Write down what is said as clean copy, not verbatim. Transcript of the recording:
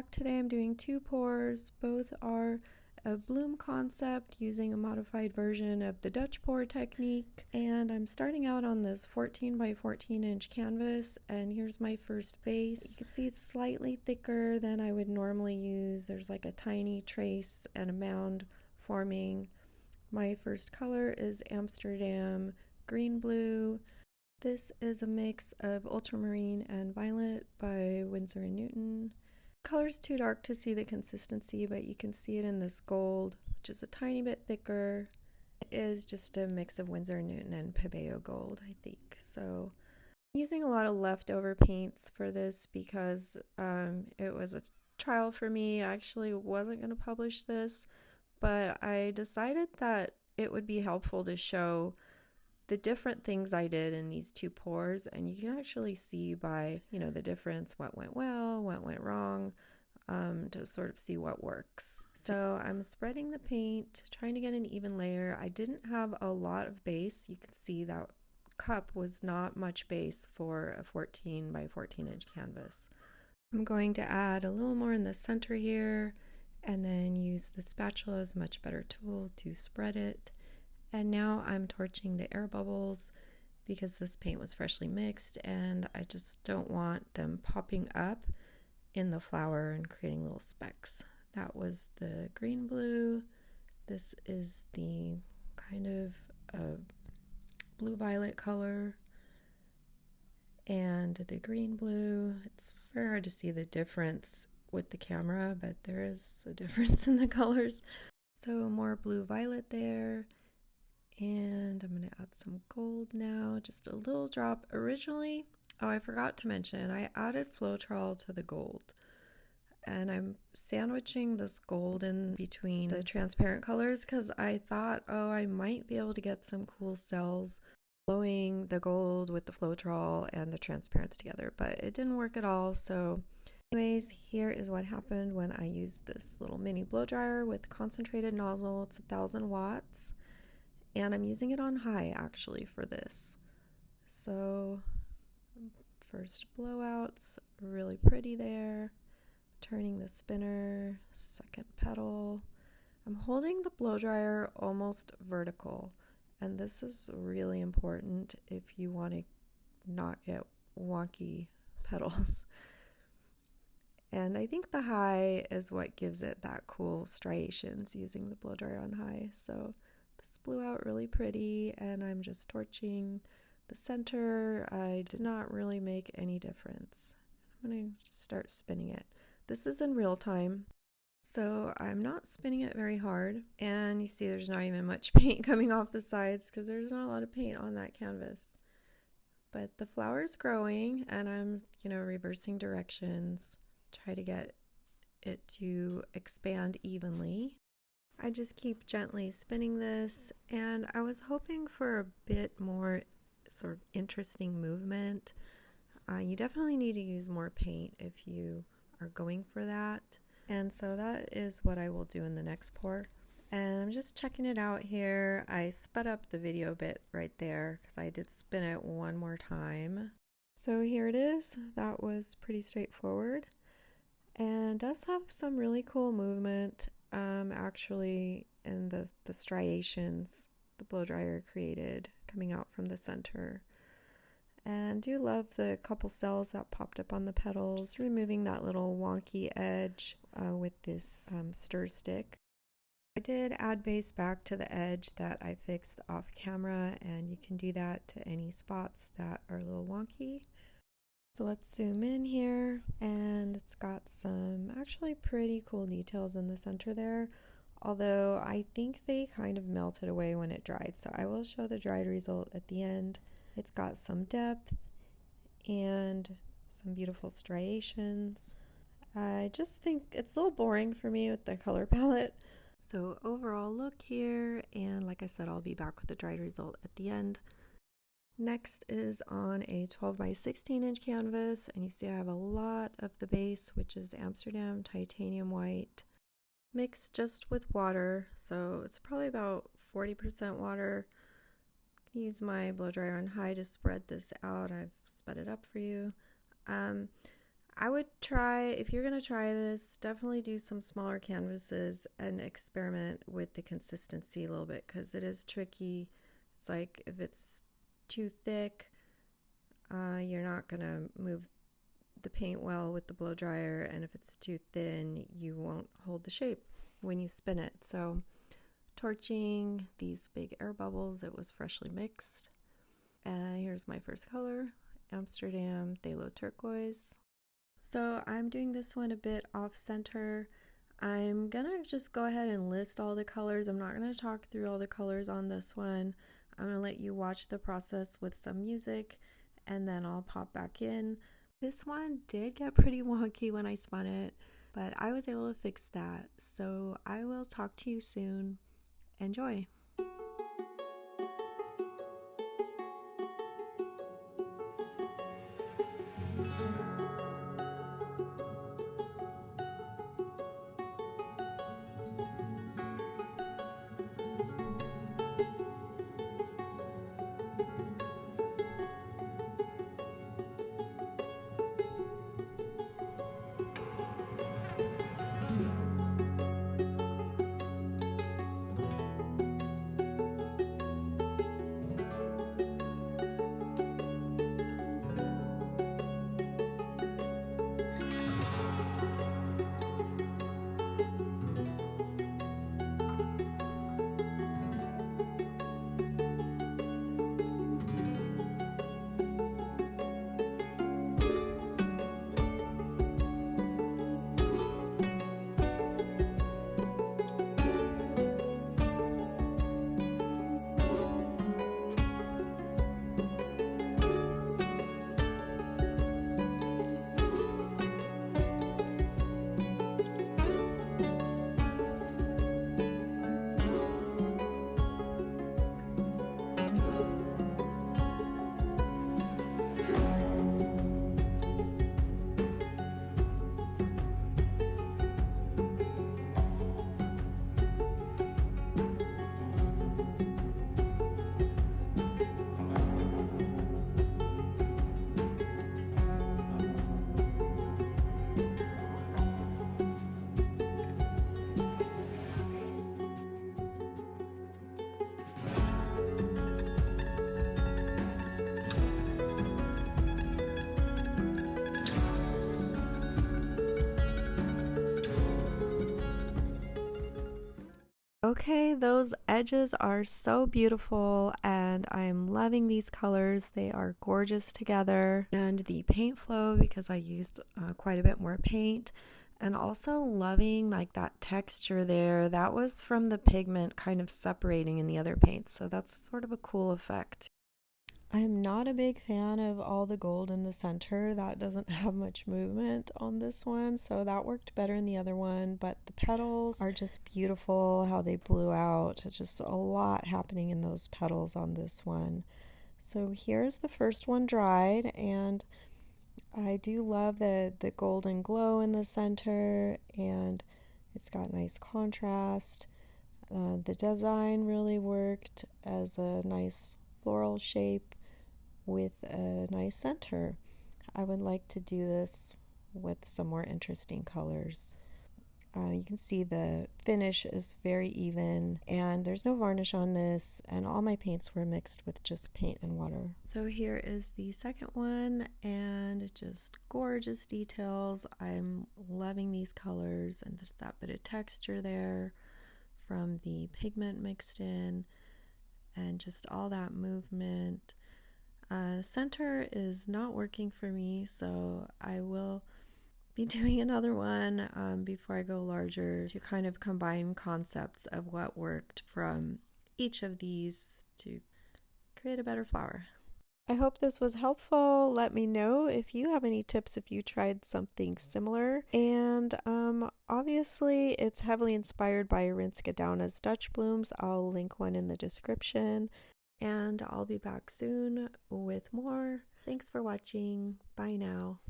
back. Today I'm doing two pours. Both are a bloom concept using a modified version of the Dutch pour technique. And I'm starting out on this 14 by 14 inch canvas, and here's my first base. You can see it's slightly thicker than I would normally use. There's like a tiny trace and a mound forming. My first color is Amsterdam Green Blue. This is a mix of ultramarine and violet by Winsor & Newton. The color's too dark to see the consistency, but you can see it in this gold, which is a tiny bit thicker. It is just a mix of Winsor & Newton and Pebeo gold, I think. So I'm using a lot of leftover paints for this because it was a trial for me. I actually wasn't going to publish this, but I decided that it would be helpful to show the different things I did in these two pours, and you can actually see by, the difference, what went well, what went wrong, to sort of see what works. So I'm spreading the paint, trying to get an even layer. I didn't have a lot of base. You can see that cup was not much base for a 14 by 14 inch canvas. I'm going to add a little more in the center here, and then use the spatula as a much better tool to spread it. And now I'm torching the air bubbles because this paint was freshly mixed and I just don't want them popping up in the flower and creating little specks. That was the green blue. This is the kind of blue violet color, and the green blue. It's very hard to see the difference with the camera, but there is a difference in the colors. So more blue violet there. And I'm going to add some gold now, just a little drop. Originally, I forgot to mention, I added floetrol to the gold. And I'm sandwiching this gold in between the transparent colors because I thought, I might be able to get some cool cells blowing the gold with the floetrol and the transparents together, but it didn't work at all. So anyways, here is what happened when I used this little mini blow dryer with concentrated nozzle. It's 1,000 watts. And I'm using it on high actually for this. So first blowouts, really pretty there. Turning the spinner, second petal. I'm holding the blow dryer almost vertical, and this is really important if you want to not get wonky petals. And I think the high is what gives it that cool striations using the blow dryer on high. So this blew out really pretty, and I'm just torching the center. I did not really make any difference. I'm going to start spinning it. This is in real time, so I'm not spinning it very hard, and you see there's not even much paint coming off the sides because there's not a lot of paint on that canvas. But the flower's growing, and I'm, reversing directions, try to get it to expand evenly. I just keep gently spinning this, and I was hoping for a bit more sort of interesting movement. You definitely need to use more paint if you are going for that, and so that is what I will do in the next pour. And I'm just checking it out here. I sped up the video a bit right there because I did spin it one more time. So here it is. That was pretty straightforward and does have some really cool movement. Actually, in the striations the blow dryer created coming out from the center. And do love the couple cells that popped up on the petals. Just removing that little wonky edge with this stir stick. I did add base back to the edge that I fixed off camera, and you can do that to any spots that are a little wonky. So let's zoom in here, and it's got some actually pretty cool details in the center there, although I think they kind of melted away when it dried, so I will show the dried result at the end. It's got some depth and some beautiful striations. I just think it's a little boring for me with the color palette. So overall look here, and like I said, I'll be back with the dried result at the end. Next is on a 12 by 16 inch canvas, and you see I have a lot of the base, which is Amsterdam titanium white, mixed just with water, so it's probably about 40% water. Use my blow dryer on high to spread this out. I've sped it up for you. I would try, if you're going to try this, definitely do some smaller canvases and experiment with the consistency a little bit, because it is tricky. It's like if it's too thick, you're not going to move the paint well with the blow dryer, and if it's too thin, you won't hold the shape when you spin it. So torching these big air bubbles, it was freshly mixed. Here's my first color, Amsterdam Phthalo Turquoise. So I'm doing this one a bit off center. I'm gonna just go ahead and list all the colors. I'm not gonna talk through all the colors on this one. I'm gonna let you watch the process with some music, and then I'll pop back in. This one did get pretty wonky when I spun it, but I was able to fix that. So I will talk to you soon. Enjoy. Okay, those edges are so beautiful, and I'm loving these colors. They are gorgeous together. And the paint flow, because I used quite a bit more paint, and also loving like that texture there. That was from the pigment kind of separating in the other paints, so that's sort of a cool effect. I'm not a big fan of all the gold in the center. That doesn't have much movement on this one, so that worked better in the other one. But the petals are just beautiful, how they blew out. It's just a lot happening in those petals on this one. So here's the first one dried, and I do love the golden glow in the center, and it's got nice contrast. The design really worked as a nice floral shape with a nice center. I would like to do this with some more interesting colors. You can see the finish is very even, and there's no varnish on this, and all my paints were mixed with just paint and water. So here is the second one, and just gorgeous details. I'm loving these colors, and there's that bit of texture there from the pigment mixed in, and just all that movement. Center is not working for me, so I will be doing another one before I go larger, to kind of combine concepts of what worked from each of these to create a better flower. I hope this was helpful. Let me know if you have any tips if you tried something similar. And obviously it's heavily inspired by Rinske Douna's Dutch blooms. I'll link one in the description. And I'll be back soon with more. Thanks for watching. Bye now.